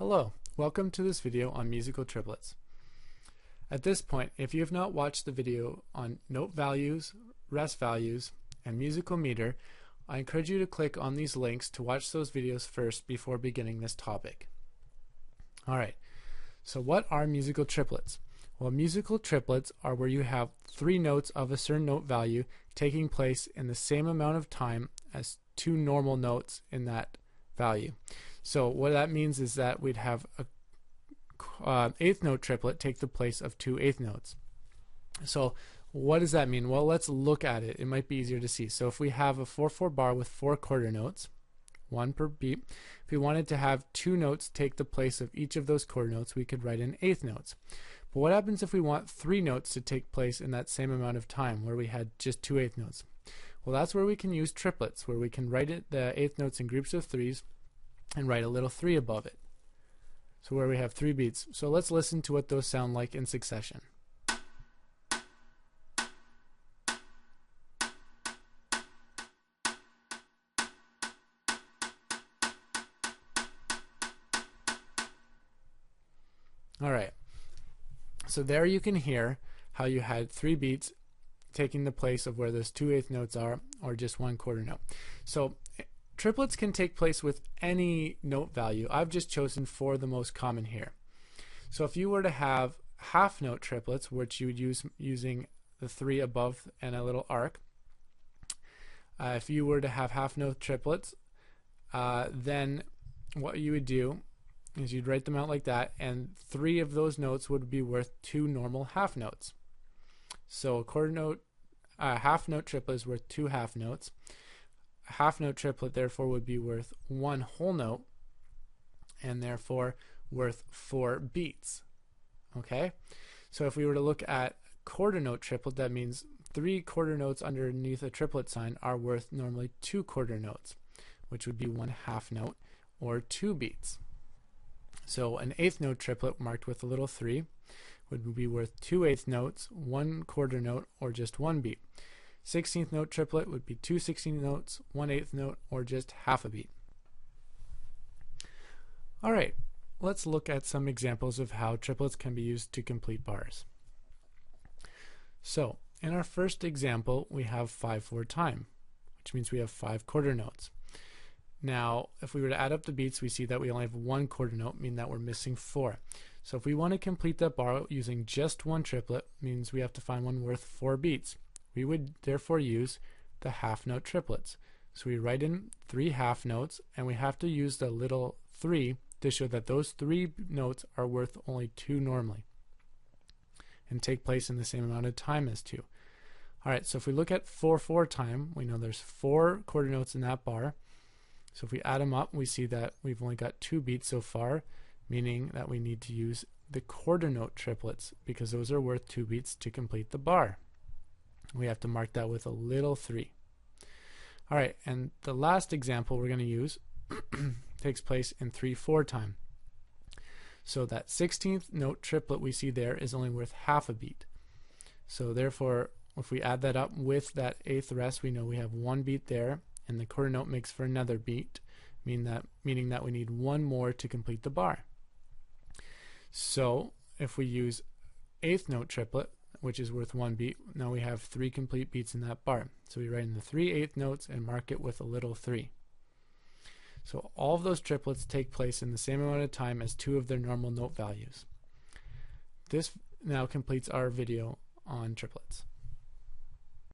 Hello, welcome to this video on musical triplets. At this point, if you have not watched the video on note values, rest values, and musical meter, I encourage you to click on these links to watch those videos first before beginning this topic. Alright, so what are musical triplets? Well, musical triplets are where you have three notes of a certain note value taking place in the same amount of time as two normal notes in that value. So what that means is that we'd have a eighth note triplet take the place of two eighth notes. So what does that mean? Well, let's look at it. It might be easier to see. So if we have a 4/4 bar with four quarter notes, one per beat, if we wanted to have two notes take the place of each of those quarter notes, we could write in eighth notes. But what happens if we want three notes to take place in that same amount of time where we had just two eighth notes? Well, that's where we can use triplets, where we can write the eighth notes in groups of threes and write a little 3 above it. So where we have 3 beats. So let's listen to what those sound like in succession. Alright, so there you can hear how you had 3 beats taking the place of where those 2 eighth notes are, or just one quarter note. So triplets can take place with any note value. I've just chosen 4 the most common here. So if you were to have half note triplets, which you would use using the 3 above and a little arc, if you were to have half note triplets, then what you would do is you'd write them out like that, and 3 of those notes would be worth 2 normal half notes. So a quarter note, half note triplet is worth 2 half notes. A half note triplet therefore would be worth 1 whole note, and therefore worth 4 beats. Okay, so if we were to look at quarter note triplet, that means 3 quarter notes underneath a triplet sign are worth normally 2 quarter notes, which would be 1 half note or 2 beats. So an eighth note triplet marked with a little 3 would be worth 2 eighth notes, 1 quarter note, or just 1 beat. 16th note triplet would be 2 16th notes, 1 eighth note, or just half a beat. Alright, let's look at some examples of how triplets can be used to complete bars. So in our first example we have 5/4 time, which means we have 5 quarter notes. Now if we were to add up the beats, we see that we only have 1 quarter note, meaning that we're missing 4. So if we want to complete that bar using just one triplet, means we have to find one worth 4 beats. We would therefore use the half note triplets. So we write in 3 half notes, and we have to use the little 3 to show that those 3 notes are worth only 2 normally and take place in the same amount of time as 2. Alright, so if we look at 4/4 time, we know there's 4 quarter notes in that bar. So if we add them up, we see that we've only got 2 beats so far, meaning that we need to use the quarter note triplets because those are worth 2 beats to complete the bar. We have to mark that with a little 3. Alright, and the last example we're going to use takes place in 3/4 time. So that 16th note triplet we see there is only worth half a beat. So therefore, if we add that up with that eighth rest, we know we have 1 beat there, and the quarter note makes for another beat, meaning that we need 1 more to complete the bar. So if we use eighth note triplet, which is worth 1 beat, now we have 3 complete beats in that bar. So we write in the 3 eighth notes and mark it with a little 3. So all of those triplets take place in the same amount of time as 2 of their normal note values. This now completes our video on triplets.